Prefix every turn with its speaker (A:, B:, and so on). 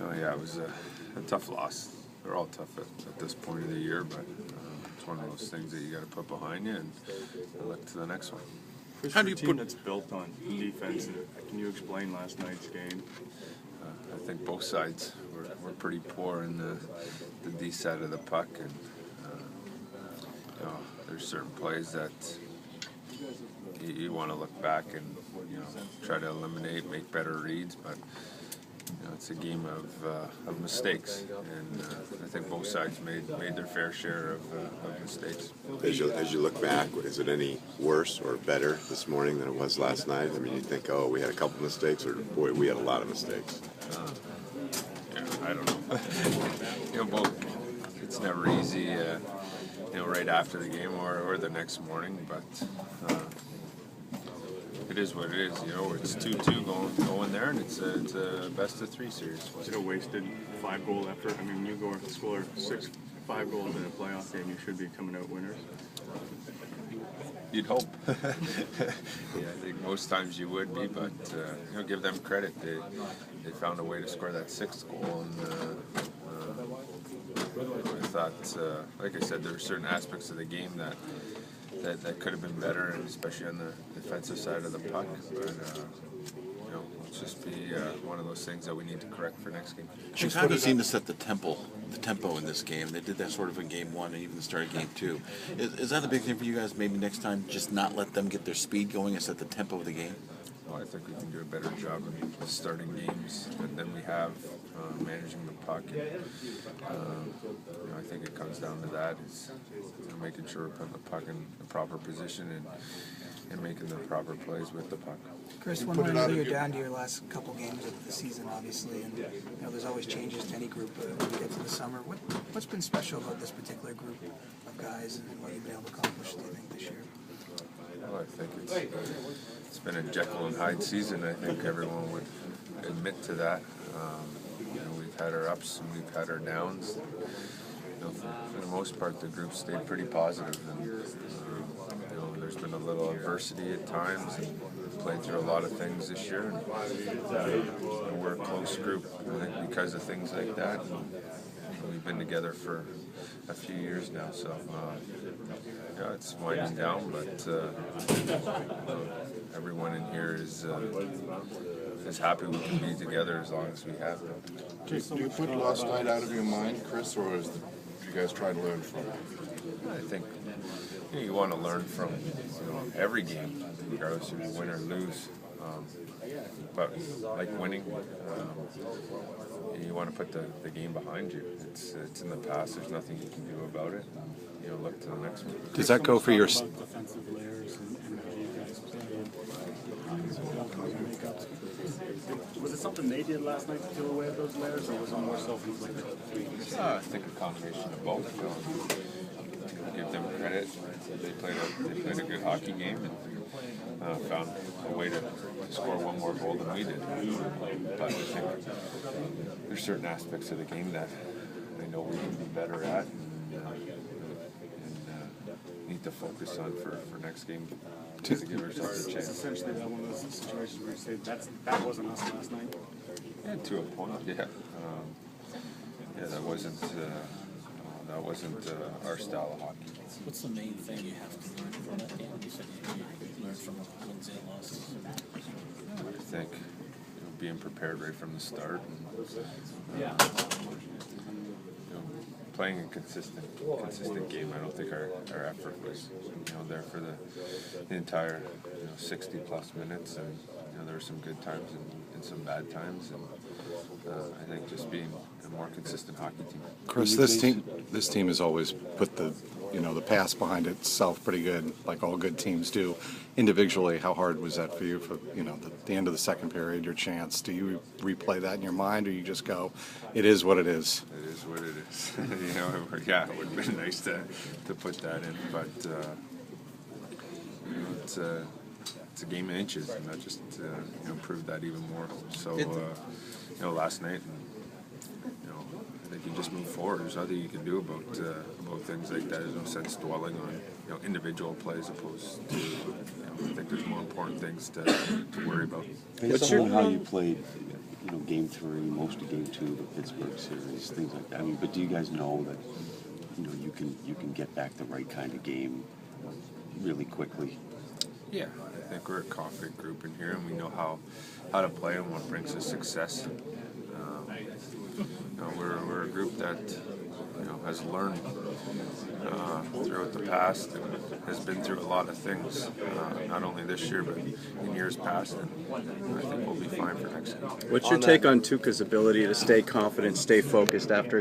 A: Oh yeah, it was a tough loss. They're all tough at this point of the year, but it's one of those things that you got to put behind you and look to the next one.
B: Chris, how do you put that's built on defense? Can you explain last night's game?
A: I think both sides were pretty poor in the D side of the puck, and there's certain plays that you want to look back and try to eliminate, make better reads, but it's a game of mistakes, and I think both sides made their fair share of mistakes.
C: As you look back, is it any worse or better this morning than it was last night? I mean, you think, oh, we had a couple mistakes, or boy, we had a lot of mistakes.
A: I don't know. Both. It's never easy, right after the game or the next morning, but it is what it is. It's 2-2 going there, and it's a best of 3 series.
B: Was it a wasted 5-goal effort? I mean, you score 5 goals in a playoff game, you should be coming out winners.
A: You'd hope. Yeah, I think most times you would be, but give them credit. They found a way to score that 6th goal, and I thought, like I said, there were certain aspects of the game that could have been better, and especially on the defensive side of the puck. But it's just be one of those things that we need to correct for next game.
D: Chicago seemed to set the tempo in this game. They did that sort of in Game 1 and even the start of Game 2. Is that a big thing for you guys? Maybe next time, just not let them get their speed going and set the tempo of the game.
A: Well, I think we can do a better job of starting games than we have managing the puck. And, I think it comes down to that is making sure we're putting the puck in the proper position and making the proper plays with the puck.
E: Chris, one way or another, you're down to your last couple games of the season, obviously, and there's always changes to any group when you get to the summer. What's been special about this particular group of guys and what you've been able to accomplish, do you think, this year?
A: Well, I think it's been a Jekyll and Hyde season. I think everyone would admit to that. We've had our ups and we've had our downs. For the most part, the group stayed pretty positive, and there's been a little adversity at times, and we've played through a lot of things this year. And we're a close group, I think, because of things like that. And we've been together for a few years now, so it's winding down, but everyone in here is happy we can be together as long as we have been.
F: Do you put last night out of your mind, Chris, or do you guys try to learn from it?
A: I think you want to learn from every game, regardless if you win or lose. But like winning, you want to put the game behind you. It's in the past. There's nothing you can do about it. Look to the next one.
G: Does that go for your
H: defensive layers Was it something they did last night to deal away with those layers, or was it more self-inflicted?
A: I think a combination of both. Give them credit. They played a good hockey game and found a way to score one more goal than we did. But I think there's certain aspects of the game that I know we can be better at and need to focus on for next game to give ourselves a chance.
H: Essentially, that one of those situations where you say that wasn't us last night.
A: Yeah, to a point. Yeah, that wasn't our style of hockey.
I: What's the main thing you have to learn from that game? You said you learned from wins and losses.
A: I think being prepared right from the start and playing a consistent game. I don't think our effort was there for the entire 60+ minutes, and there were some good times and some bad times, and I think just being a more consistent hockey team.
G: Chris, this team has always put the pass behind itself pretty good, like all good teams do. Individually, how hard was that for you for the end of the second period, your chance? Do you replay that in your mind, or you just go, it is what it is?
A: It is what it is. It would have been nice to put that in, but it's a game of inches, and that just proved that even more. So last night, I think you just move forward. There's nothing you can do about things like that. There's no sense dwelling on individual plays opposed to I think there's more important things to worry about.
J: Based on how you played, Game 3, most of Game 2, the Pittsburgh series, things like that. I mean, but do you guys know that you can get back the right kind of game really quickly?
A: Yeah, I think we're a confident group in here, and we know how to play and what brings us success. We're a group that has learned throughout the past and has been through a lot of things, not only this year but in years past, and I think we'll be fine for next year.
K: What's your take on Tuukka's ability to stay confident, stay focused after